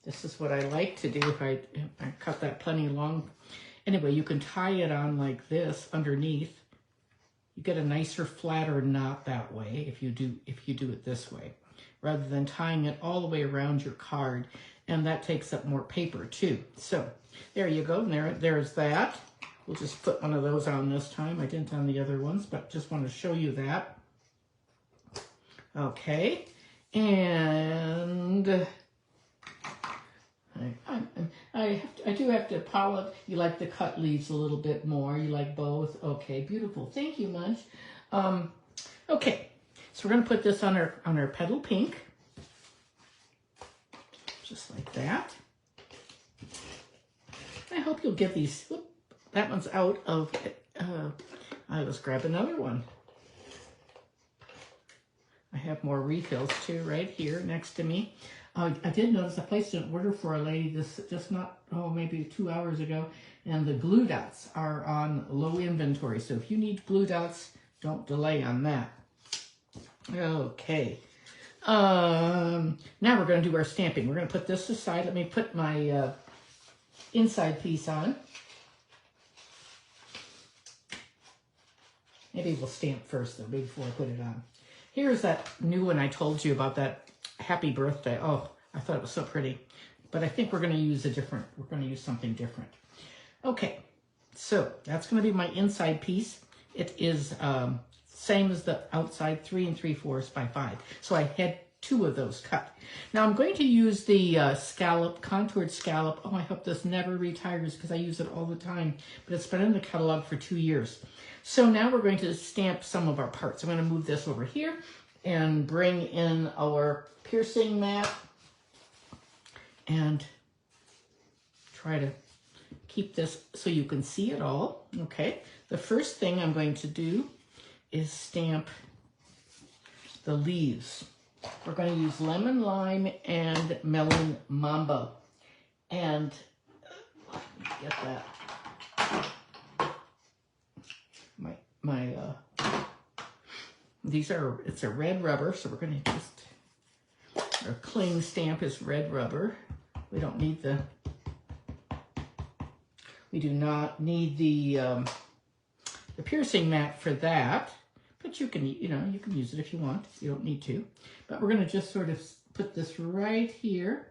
this is what I like to do if I cut that plenty long. Anyway, you can tie it on like this underneath. You get a nicer, flatter knot that way if you do it this way, rather than tying it all the way around your card, and that takes up more paper too. So there you go. There's that. We'll just put one of those on this time. I didn't on the other ones, but just want to show you that. Okay, and I do have to apologize. You like the cut leaves a little bit more. You like both. Okay, beautiful. Thank you, Munch. Okay, so we're going to put this on our petal pink, just like that. I hope you'll get these. Whoop, that one's out of. Let's grab another one. I have more refills too right here next to me. I did notice I placed an order for a lady this just not, maybe 2 hours ago, and the glue dots are on low inventory. So if you need glue dots, don't delay on that. Okay. Now we're going to do our stamping. We're going to put this aside. Let me put my inside piece on. Maybe we'll stamp first though before I put it on. Here's that new one I told you about, that happy birthday. Oh, I thought it was so pretty. But I think we're going to use we're going to use something different. Okay, so that's going to be my inside piece. It is same as the outside, 3 3/4 by 5. So I had 2 of those cut. Now I'm going to use the scallop, contoured scallop. Oh, I hope this never retires because I use it all the time. But it's been in the catalog for 2 years. So now we're going to stamp some of our parts. I'm going to move this over here and bring in our piercing mat and try to keep this so you can see it all. Okay, the first thing I'm going to do is stamp the leaves. We're going to use lemon lime and melon mambo. And let me get that. It's a red rubber, so we're going to just, our cling stamp is red rubber. We don't need we do not need the piercing mat for that, but you can use it if you want. You don't need to. But we're going to just sort of put this right here.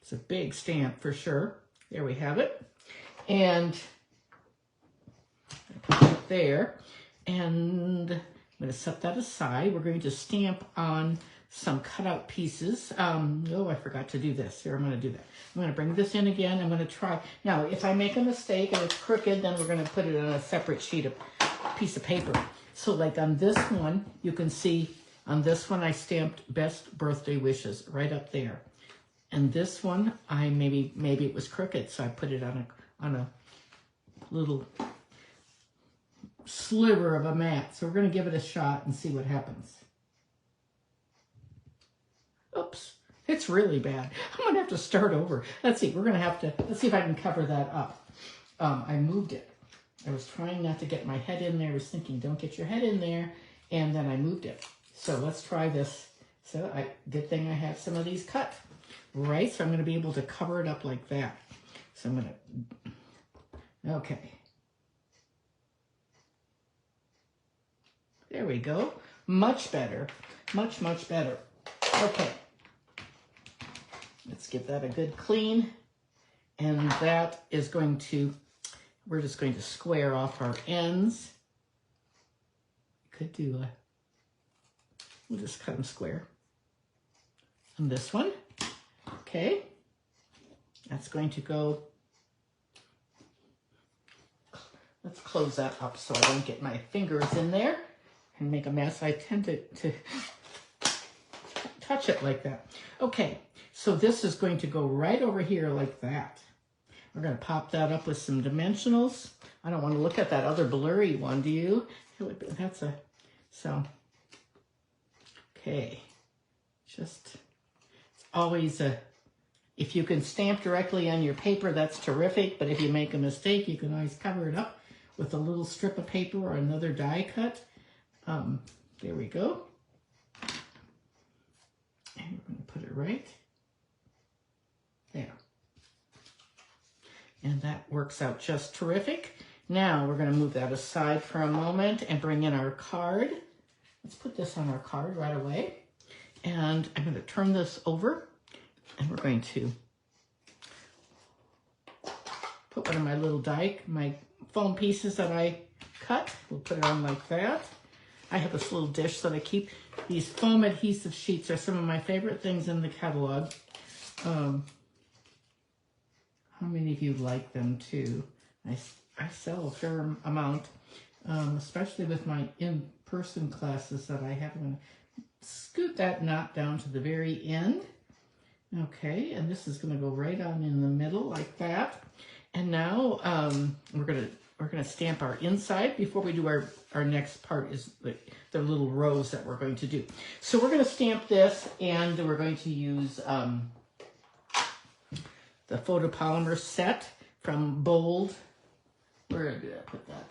It's a big stamp for sure. There we have it. And put it there. And I'm going to set that aside. We're going to stamp on some cutout pieces. Oh, I forgot to do this. Here, I'm going to do that. I'm going to bring this in again. I'm going to try. Now, if I make a mistake and it's crooked, then we're going to put it on a separate piece of paper. So like on this one, you can see on this one, I stamped best birthday wishes right up there. And this one, maybe it was crooked, so I put it on a little sliver of a mat. So we're going to give it a shot and see what happens. Oops, it's really bad. I'm going to have to start over. Let's see, let's see if I can cover that up. I moved it. I was trying not to get my head in there. I was thinking, don't get your head in there. And then I moved it. So let's try this. So good thing I have some of these cut. Right, so I'm going to be able to cover it up like that. So I'm going to, okay. There we go. Much better. Much, much better. Okay. Let's give that a good clean. And that is going to, we're just going to square off our ends. Could do we'll just cut them square. And this one. Okay. That's going to go, let's close that up so I don't get my fingers in there and make a mess. I tend to touch it like that. Okay, so this is going to go right over here like that. We're going to pop that up with some dimensionals. I don't want to look at that other blurry one, do you? Okay. Just, it's always if you can stamp directly on your paper, that's terrific. But if you make a mistake, you can always cover it up with a little strip of paper or another die cut. There we go. And we're going to put it right there. And that works out just terrific. Now we're going to move that aside for a moment and bring in our card. Let's put this on our card right away. And I'm going to turn this over and we're going to put one of my little my foam pieces that I cut. We'll put it on like that. I have this little dish that I keep. These foam adhesive sheets are some of my favorite things in the catalog. How many of you like them too? I sell a fair amount, especially with my in-person classes that I have. I'm going to scoot that knot down to the very end. Okay, and this is going to go right on in the middle like that. And now we're gonna stamp our inside before we do our next part is the little rows that we're going to do. So we're going to stamp this, and we're going to use the photopolymer set from Bold. Where did I put that?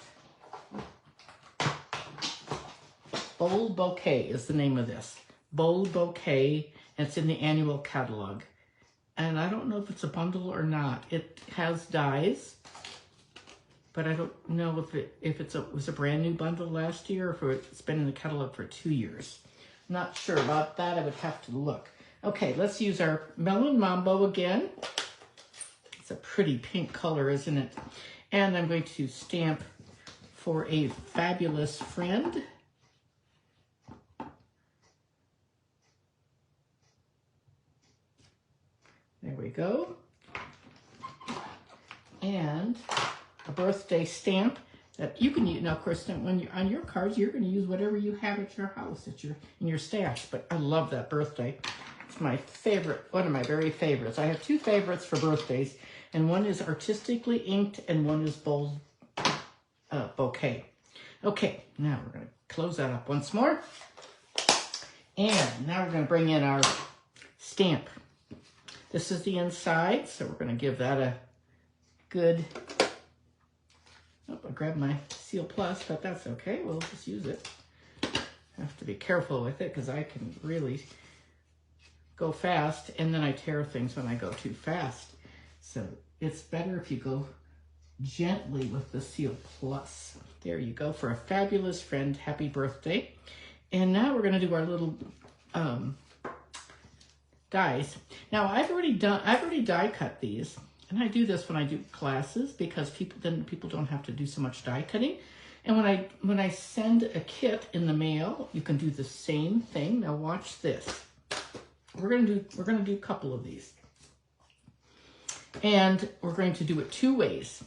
Bold Bouquet is the name of this. Bold Bouquet, and it's in the annual catalog. And I don't know if it's a bundle or not. It has dies, but I don't know if it was a brand new bundle last year or if it's been in the catalog for 2 years. Not sure about that. I would have to look. Okay, let's use our Melon Mambo again. It's a pretty pink color, isn't it? And I'm going to stamp For a Fabulous Friend. There we go. And a birthday stamp that you can use. Now, of course, when you're on your cards, you're going to use whatever you have at your house, in your stash. But I love that birthday. It's my favorite, one of my very favorites. I have 2 favorites for birthdays, and one is artistically inked, and one is Bold Bouquet. Okay, now we're going to close that up once more. And now we're going to bring in our stamp. This is the inside, so we're going to give that a good... Oh, I grabbed my Seal Plus, but that's okay. We'll just use it. I have to be careful with it because I can really go fast, and then I tear things when I go too fast. So it's better if you go gently with the Seal Plus. There you go. For a Fabulous Friend, happy birthday. And now we're going to do our little dies. Now I've already die cut these, and I do this when I do classes because people don't have to do so much die cutting. And when I send a kit in the mail, you can do the same thing. Now watch this. We're gonna do a couple of these, and we're going to do it 2 ways.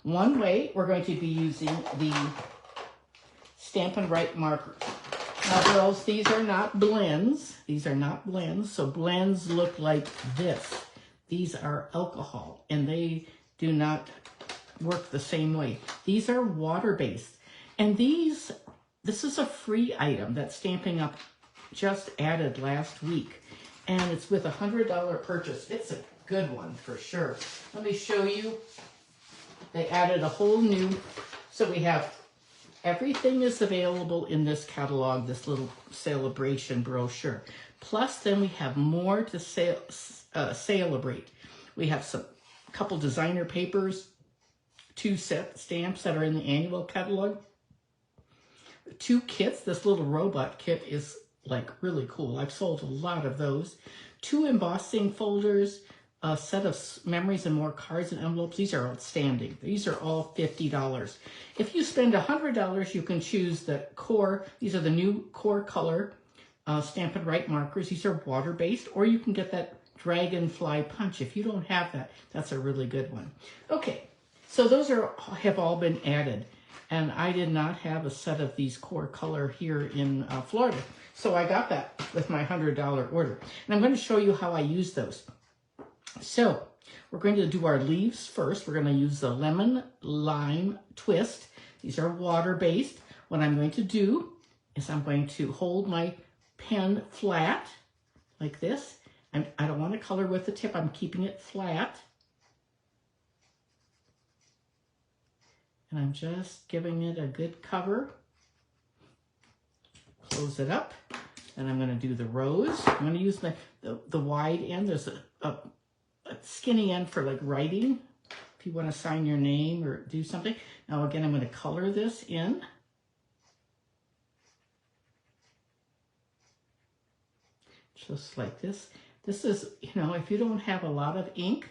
One way, we're going to be using the Stampin' Write markers. Now, girls, these are not blends. These are not blends. So blends look like this. These are alcohol, and they do not work the same way. These are water-based, and this is a free item that Stampin' Up! Just added last week, and it's with a $100 purchase. It's a good one for sure. Let me show you. They added a whole new, so we have everything is available in this catalog, this little Sale-a-ration brochure. Plus, then we have more to celebrate. We have a couple designer papers, 2 set stamps that are in the annual catalog, 2 kits. This little robot kit is like really cool. I've sold a lot of those. 2 embossing folders, a set of memories and more cards and envelopes. These are outstanding. These are all $50. If you spend $100, you can choose the core. These are the new core color Stampin' Write markers. These are water-based, or you can get that Dragonfly Punch. If you don't have that, that's a really good one. Okay, so those have all been added, and I did not have a set of these core color here in Florida, so I got that with my $100 order. And I'm going to show you how I use those. So we're going to do our leaves first. We're going to use the Lemon Lime Twist. These are water-based. What I'm going to do is I'm going to hold my pen flat like this. I don't want to color with the tip. I'm keeping it flat. And I'm just giving it a good cover. Close it up. And I'm going to do the rose. I'm going to use the wide end. There's a skinny end for like writing, if you want to sign your name or do something. Now again, I'm going to color this in. Just like this. This is, if you don't have a lot of ink,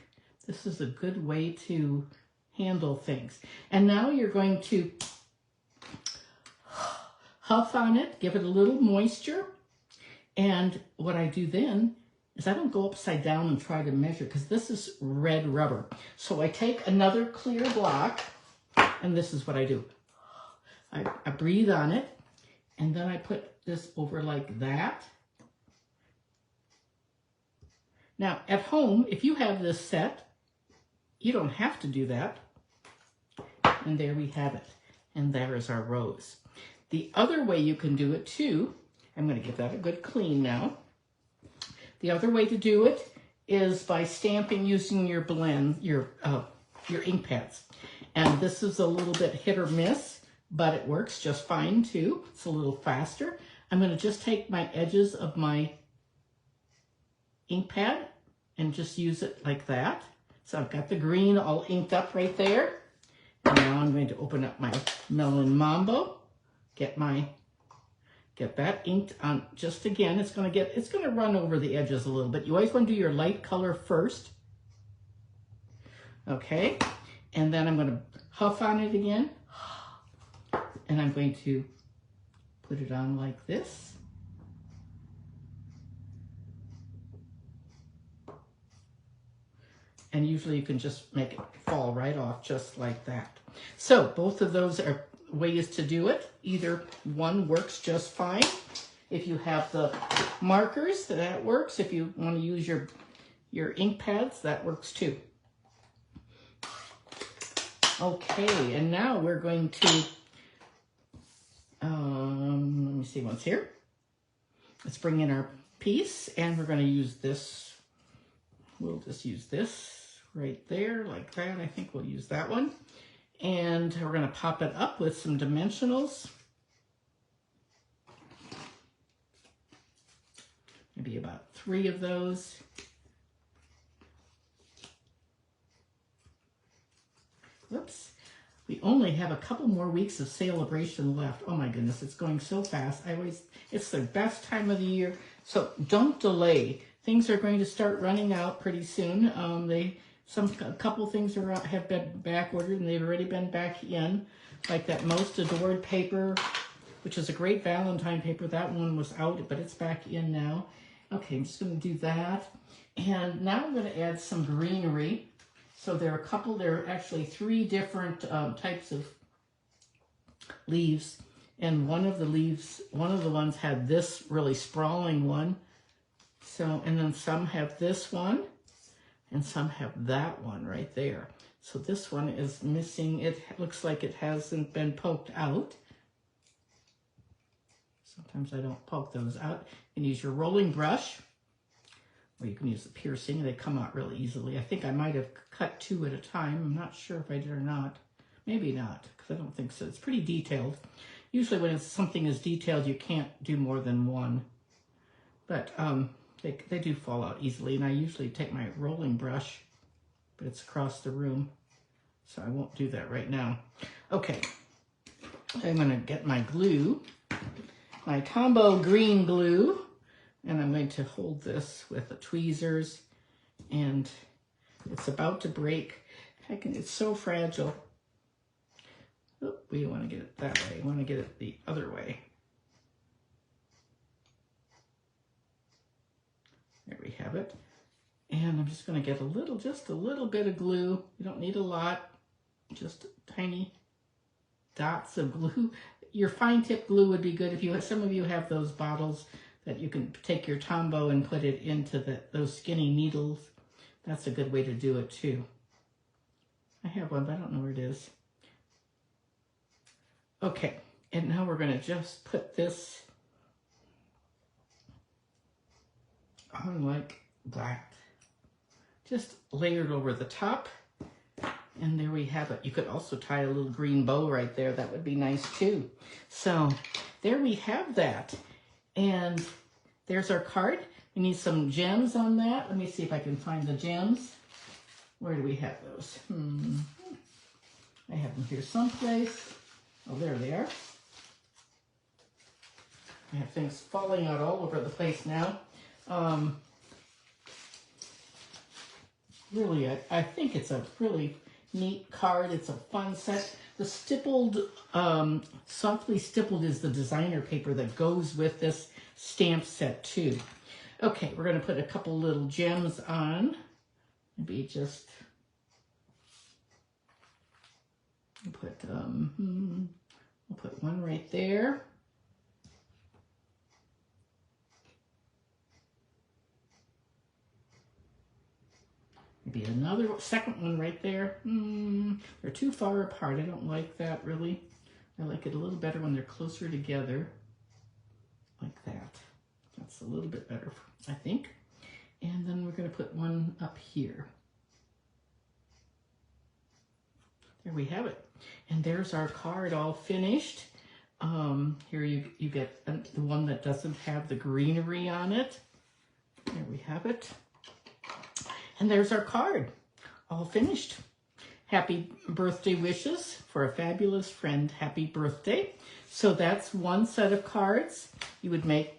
this is a good way to handle things. And now you're going to huff on it, give it a little moisture. And what I do then is I don't go upside down and try to measure because this is red rubber. So I take another clear block and this is what I do. I breathe on it and then I put this over like that. Now at home, if you have this set, you don't have to do that. And there we have it. And there is our rose. The other way you can do it too, I'm going to give that a good clean now. The other way to do it is by stamping using your blend, your ink pads. And this is a little bit hit or miss, but it works just fine too. It's a little faster. I'm going to just take my edges of my ink pad and just use it like that. So I've got the green all inked up right there. And now I'm going to open up my Melon Mambo, get that inked on just again. It's going to run over the edges a little bit. You always want to do your light color first. Okay. And then I'm going to huff on it again. And I'm going to put it on like this. And usually you can just make it fall right off just like that. So both of those are ways to do it. Either one works just fine. If you have the markers, that works. If you want to use your ink pads, that works too. Okay, and now we're going to, let me see what's here. Let's bring in our piece and we're going to use this. We'll just use this right there like that. I think we'll use that one. And we're going to pop it up with some dimensionals. Maybe about 3 of those. Whoops. We only have a couple more weeks of Sale-a-ration left. Oh my goodness, it's going so fast. It's the best time of the year. So don't delay. Things are going to start running out pretty soon. A couple things have been back ordered and they've already been back in, like that Most Adored paper, which is a great Valentine paper. That one was out, but it's back in now. Okay, I'm just going to do that. And now I'm going to add some greenery. So there are actually 3 different types of leaves. And one of the ones had this really sprawling one. So, and then some have this one. And some have that one right there. So this one is missing. It looks like it hasn't been poked out. Sometimes I don't poke those out. You can use your rolling brush, or you can use the piercing. They come out really easily. I think I might have cut 2 at a time. I'm not sure if I did or not. Maybe not, because I don't think so. It's pretty detailed. Usually when something is detailed, you can't do more than 1. But they do fall out easily, and I usually take my rolling brush, but it's across the room, so I won't do that right now. Okay, I'm going to get my glue, my Tombow green glue, and I'm going to hold this with the tweezers, and it's about to break. It's so fragile. Oh, we don't want to get it that way. We want to get it the other way. There we have it. And I'm just going to get just a little bit of glue. You don't need a lot, just tiny dots of glue. Your fine tip glue would be good if some of you have those bottles that you can take your Tombow and put it into those skinny needles. That's a good way to do it too. I have one, but I don't know where it is. Okay, and now we're going to just put this on like that, just layered over the top, and there we have it. You could also tie a little green bow right there. That would be nice too. So there we have that, and there's our card. We need some gems on that. Let me see if I can find the gems. Where do we have those? I have them here someplace. Oh, there they are. I have things falling out all over the place now. Really, I think it's a really neat card. It's a fun set. The stippled, softly stippled is the designer paper that goes with this stamp set too. Okay, we're going to put a couple little gems on. Maybe just put, we'll put one right there. Maybe another second one right there. They're too far apart. I don't like that really. I like it a little better when they're closer together. Like that. That's a little bit better, I think. And then we're going to put one up here. There we have it. And there's our card all finished. Here you get the one that doesn't have the greenery on it. There we have it. And there's our card, all finished. Happy birthday wishes for a fabulous friend. Happy birthday. So that's one set of cards. You would make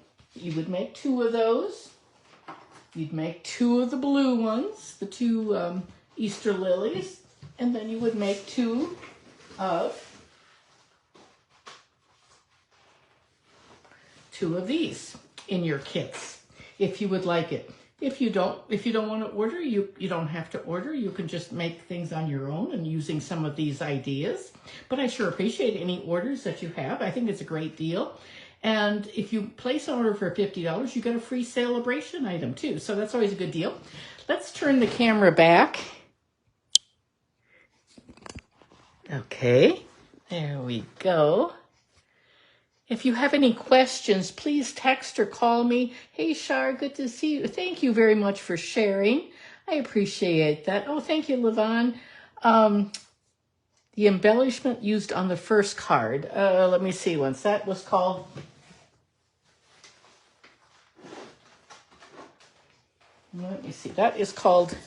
two of those. You'd make two of the blue ones, the two Easter lilies, and then you would make two of these in your kits, if you would like it. If you don't want to order, you don't have to order. You can just make things on your own and using some of these ideas. But I sure appreciate any orders that you have. I think it's a great deal. And if you place an order for $50, you get a free Sale-a-ration item too. So that's always a good deal. Let's turn the camera back. Okay, there we go. If you have any questions, please text or call me. Hey, Shar, good to see you. Thank you very much for sharing. I appreciate that. Oh, thank you, Levon. The embellishment used on the first card. Let me see once. That was called... Let me see. That is called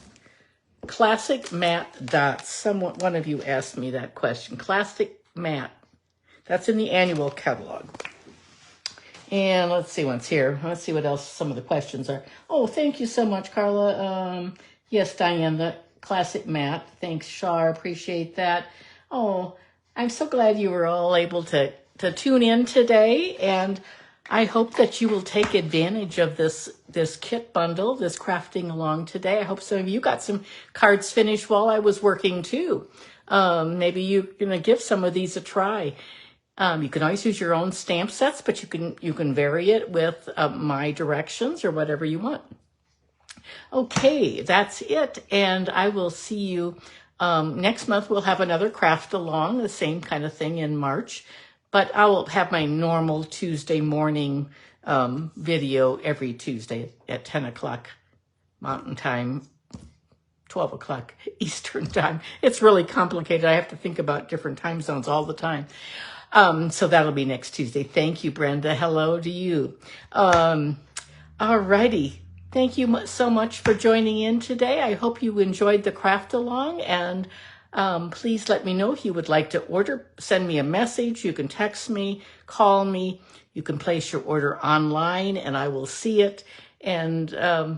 Classic Matte Dots. One of you asked me that question. Classic Matte. That's in the annual catalog. And let's see what's here. Let's see what else some of the questions are. Oh, thank you so much, Carla. Yes, Diane, the Classic Matte. Thanks, Shar. Appreciate that. Oh, I'm so glad you were all able to tune in today. And I hope that you will take advantage of this kit bundle, this crafting along today. I hope some of you got some cards finished while I was working too. Maybe you're going to give some of these a try. You can always use your own stamp sets, but you can vary it with my directions or whatever you want. Okay, that's it. And I will see you next month. We'll have another craft along, the same kind of thing in March. But I will have my normal Tuesday morning video every Tuesday at 10 o'clock Mountain Time, 12 o'clock Eastern Time. It's really complicated. I have to think about different time zones all the time. So that'll be next Tuesday. Thank you, Brenda. Hello to you. All righty. Thank you so much for joining in today. I hope you enjoyed the craft along, and please let me know if you would like to order. Send me a message. You can text me, call me. You can place your order online, and I will see it and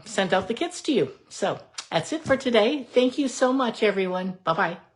send out the kits to you. So that's it for today. Thank you so much, everyone. Bye-bye.